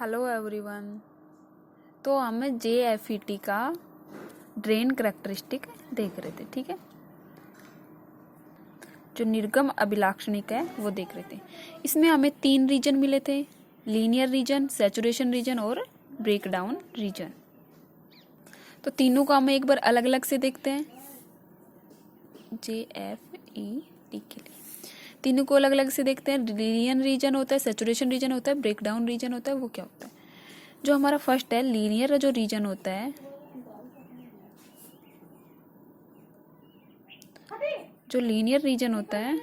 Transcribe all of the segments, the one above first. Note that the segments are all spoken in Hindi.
Hello everyone. तो हमें JFET का ड्रेन करैक्टरिस्टिक देख रहे थे, ठीक है। जो निर्गम अभिलाक्षणिक है वो देख रहे थे। इसमें हमें 3 रीजन मिले थे, लीनियर रीजन, सैचुरेशन रीजन और ब्रेकडाउन रीजन। तो तीनों को हमें एक बार अलग अलग से देखते हैं। JFET के लिए तीनों को अलग अलग से देखते हैं। लीनियर रीजन होता है, सैचुरेशन रीजन होता है, ब्रेकडाउन रीजन होता है। वो क्या होता है? जो हमारा फर्स्ट है लीनियर जो रीजन होता है, जो लीनियर रीजन होता है,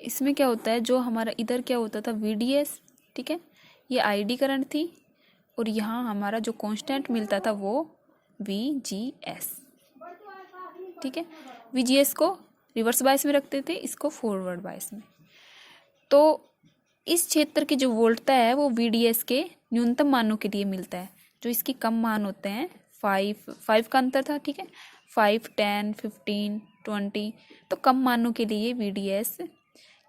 इसमें क्या होता है, जो हमारा इधर क्या होता था VDS, ठीक है, ये ID करंट थी और यहाँ हमारा जो कांस्टेंट मिलता था वो VGS, ठीक है। VGS को रिवर्स बायस में रखते थे, इसको फॉरवर्ड बायस में। तो इस क्षेत्र की जो वोल्टता है वो VDS के न्यूनतम मानों के लिए मिलता है। जो इसकी कम मान होते हैं 5 का अंतर था, ठीक है, 5, 10, 15, 20। तो कम मानों के लिए VDS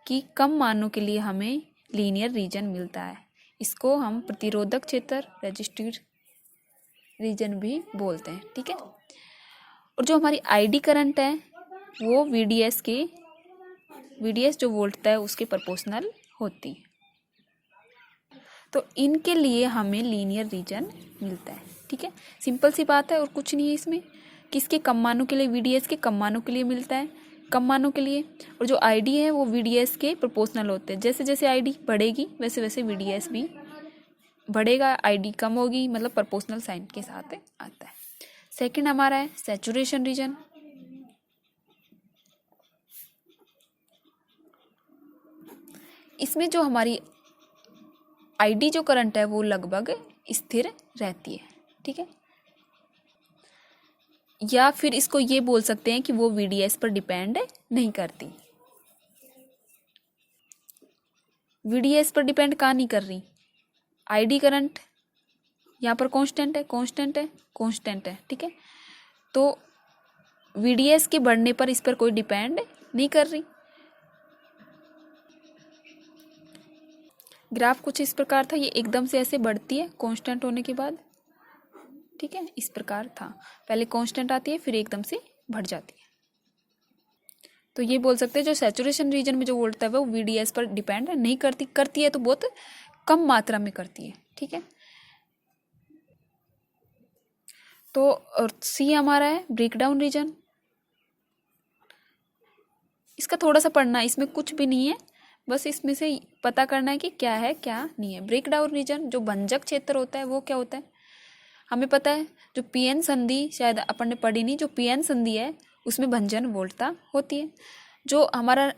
की कम मानों के लिए हमें लीनियर रीजन मिलता है। इसको हम प्रतिरोधक क्षेत्र, रेजिस्टिव रीजन भी बोलते हैं, ठीक है। और जो हमारी ID करंट है वो VDS जो वोल्टता है उसके प्रोपोर्शनल होती है। तो इनके लिए हमें लीनियर रीजन मिलता है, ठीक है। सिंपल सी बात है और कुछ नहीं है इसमें। किसके कम मानों के लिए? VDS के कम मानों के लिए मिलता है, कम मानों के लिए। और जो ID है वो VDS के प्रोपोर्शनल होते हैं। जैसे जैसे ID बढ़ेगी वैसे वैसे VDS भी बढ़ेगा। ID कम होगी, मतलब प्रोपोर्शनल साइन के साथ आता है। सेकंड हमारा है सैचुरेशन रीजन। इसमें जो हमारी ID जो करंट है वो लगभग स्थिर रहती है, ठीक है। या फिर इसको ये बोल सकते हैं कि वो VDS पर डिपेंड नहीं करती। VDS पर डिपेंड कहाँ नहीं कर रही? ID करंट यहाँ पर कांस्टेंट है, ठीक है। तो VDS के बढ़ने पर इस पर कोई डिपेंड नहीं कर रही। ग्राफ कुछ इस प्रकार था, ये एकदम से ऐसे बढ़ती है कांस्टेंट होने के बाद, ठीक है, इस प्रकार था। पहले कांस्टेंट आती है फिर एकदम से बढ़ जाती है। तो ये बोल सकते हैं जो सैचुरेशन रीजन में जो वोल्टता है वो VDS पर डिपेंड नहीं करती है तो बहुत कम मात्रा में करती है, ठीक है। तो और C हमारा है ब्रेकडाउन रीजन। इसका थोड़ा सा पढ़ना, इसमें कुछ भी नहीं है, बस इसमें से पता करना है कि क्या है क्या नहीं है। ब्रेकडाउन रीजन जो भंजक क्षेत्र होता है वो क्या होता है? हमें पता है जो PN संधि, शायद अपन ने पढ़ी नहीं, जो PN संधि है उसमें भंजन वोल्टता होती है। जो हमारा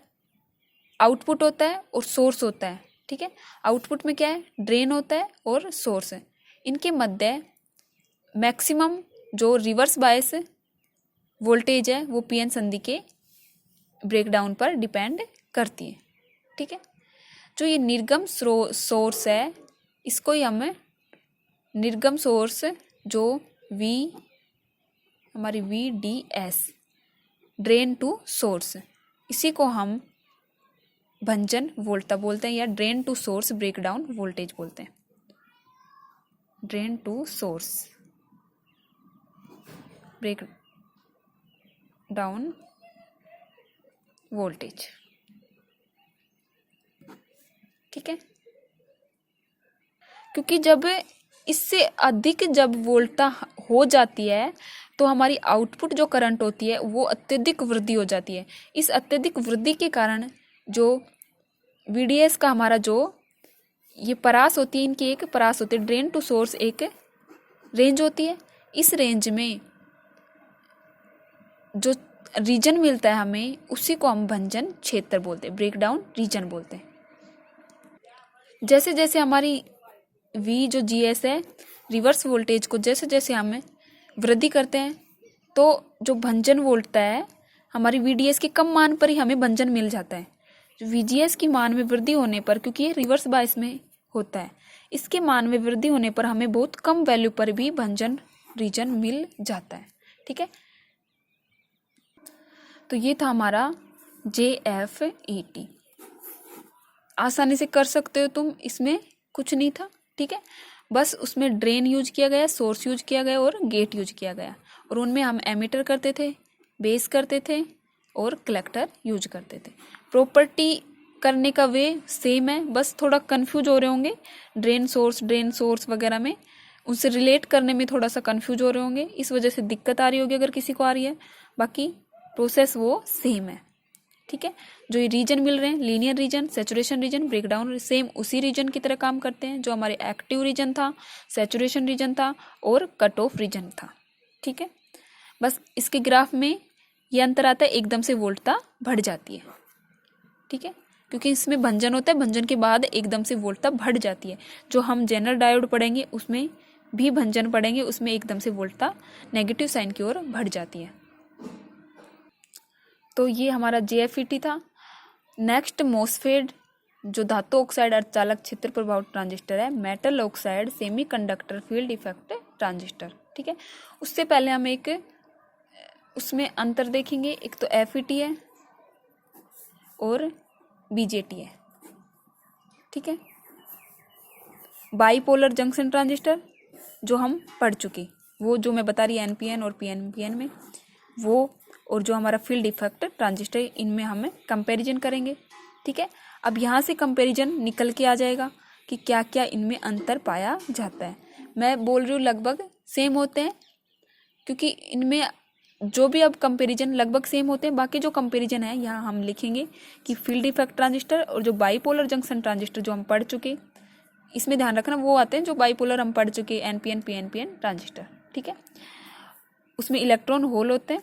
आउटपुट होता है और सोर्स होता है, ठीक है। आउटपुट में क्या है? ड्रेन होता है और सोर्स है। इनके मध्य मैक्सिमम जो रिवर्स बायस वोल्टेज है वो PN संधि के ब्रेकडाउन पर डिपेंड करती है, ठीक है। जो ये निर्गम सोर्स है इसको ही हमें निर्गम सोर्स जो हमारी VDS ड्रेन टू सोर्स, इसी को हम भंजन वोल्टता बोलते हैं या drain to source breakdown voltage बोलते हैं। Drain to source breakdown voltage, ठीक है। क्योंकि जब इससे अधिक जब वोल्टता हो जाती है तो हमारी आउटपुट जो करंट होती है वो अत्यधिक वृद्धि हो जाती है। इस अत्यधिक वृद्धि के कारण जो VDS का हमारा जो ये परास होती है, इनकी एक परास होती है, ड्रेन टू सोर्स एक रेंज होती है। इस रेंज में जो रीजन मिलता है हमें उसी को हम भंजन क्षेत्र बोलते हैं, ब्रेकडाउन रीजन बोलते हैं। जैसे जैसे हमारी जो GS है रिवर्स वोल्टेज को जैसे जैसे हमें वृद्धि करते हैं तो जो भंजन वोल्टता है हमारी VDS के कम मान पर ही हमें भंजन मिल जाता है। जो VGS की मान में वृद्धि होने पर, क्योंकि ये रिवर्स बायस में होता है, इसके मान में वृद्धि होने पर हमें बहुत कम वैल्यू पर भी भंजन रीजन मिल जाता है, ठीक है। तो ये था हमारा JFET। आसानी से कर सकते हो तुम, इसमें कुछ नहीं था। ठीक है। बस उसमें ड्रेन यूज किया गया, सोर्स यूज किया गया और गेट यूज किया गया, और उनमें हम एमिटर करते थे, बेस करते थे और कलेक्टर यूज करते थे। प्रॉपर्टी करने का वे सेम है, बस थोड़ा कंफ्यूज हो रहे होंगे ड्रेन सोर्स वगैरह में, उनसे रिलेट करने में थोड़ा सा कंफ्यूज हो रहे होंगे, इस वजह से दिक्कत आ रही होगी अगर किसी को आ रही है। बाकी प्रोसेस वो सेम है, ठीक है। जो ये रीजन मिल रहे हैं, linear region, saturation region, breakdown, same उसी रीजन की तरह काम करते हैं जो हमारे एक्टिव रीजन था, सैचुरेशन रीजन था और कट ऑफ रीजन था, ठीक है। बस इसके ग्राफ में ये अंतर आता है, एकदम से वोल्टता बढ़ जाती है, ठीक है, क्योंकि इसमें भंजन होता है, भंजन के बाद एकदम से वोल्टता बढ़ जाती है। जो हम जनरल डायोड पढ़ेंगे उसमें भी भंजन पढ़ेंगे, उसमें एकदम से वोल्टता नेगेटिव साइन की ओर बढ़ जाती है। तो ये हमारा JFET था। नेक्स्ट मॉसफेट, जो धातु ऑक्साइड अर्धचालक क्षेत्र प्रभाव ट्रांजिस्टर है, metal oxide semiconductor field effect transistor, ठीक है। उससे पहले हम एक उसमें अंतर देखेंगे, एक तो FET है और BJT है, ठीक है। बाईपोलर जंक्शन ट्रांजिस्टर जो हम पढ़ चुके, वो जो मैं बता रही NPN और PNPN में वो, और जो हमारा फील्ड इफेक्ट ट्रांजिस्टर, इनमें हमें कंपैरिजन करेंगे, ठीक है। अब यहाँ से कंपैरिजन निकल के आ जाएगा कि क्या क्या इनमें अंतर पाया जाता है। मैं बोल रही हूँ लगभग सेम होते हैं, क्योंकि इनमें जो भी अब कंपैरिजन लगभग सेम होते हैं। बाकी जो कंपैरिजन है यहाँ हम लिखेंगे कि फील्ड इफेक्ट ट्रांजिस्टर और जो बाईपोलर जंक्शन ट्रांजिस्टर जो हम पढ़ चुके, इसमें ध्यान रखना वो आते हैं जो बाईपोलर हम पढ़ चुके, NPN PNPN ट्रांजिस्टर, ठीक है। उसमें इलेक्ट्रॉन होल होते हैं,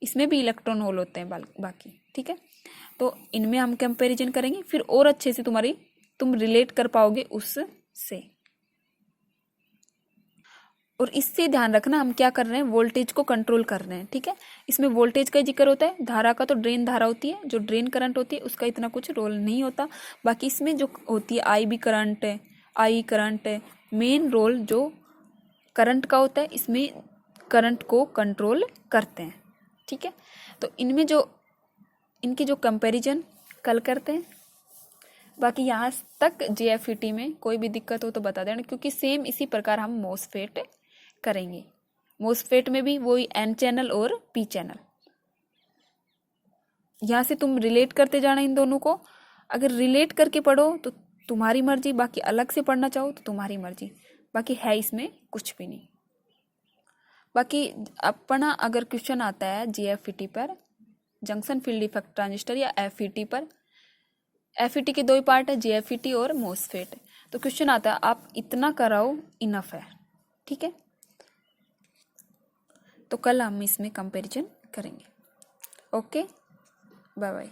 इसमें भी इलेक्ट्रॉन होल होते हैं बाकी, ठीक है। तो इनमें हम कंपैरिजन करेंगे, फिर और अच्छे से तुम रिलेट कर पाओगे उससे। और इससे ध्यान रखना हम क्या कर रहे हैं, वोल्टेज को कंट्रोल कर रहे हैं, ठीक है। इसमें वोल्टेज का जिक्र होता है, धारा का तो ड्रेन धारा होती है, जो ड्रेन करंट होती है उसका इतना कुछ रोल नहीं होता। बाकी इसमें जो होती है IB करंट है, IE करंट है, मेन रोल जो करंट का होता है, इसमें करंट को कंट्रोल करते हैं, ठीक है। तो इनमें जो इनकी जो कंपैरिजन कल करते हैं। बाकी यहाँ तक JFET में कोई भी दिक्कत हो तो बता देना, क्योंकि सेम इसी प्रकार हम MOSFET करेंगे। MOSFET में भी वही N चैनल और P चैनल, यहाँ से तुम रिलेट करते जाना इन दोनों को। अगर रिलेट करके पढ़ो तो तुम्हारी मर्जी, बाकी अलग से पढ़ना चाहो तो तुम्हारी मर्जी, बाकी है इसमें कुछ भी नहीं। बाकी अपना अगर क्वेश्चन आता है JFET पर, जंक्शन फील्ड इफेक्ट ट्रांजिस्टर, या FET पर, FET के दो ही पार्ट है, JFET और MOSFET, तो क्वेश्चन आता है आप इतना कराओ इनफ है, ठीक है। तो कल हम इसमें कंपैरिजन करेंगे। Okay, bye bye.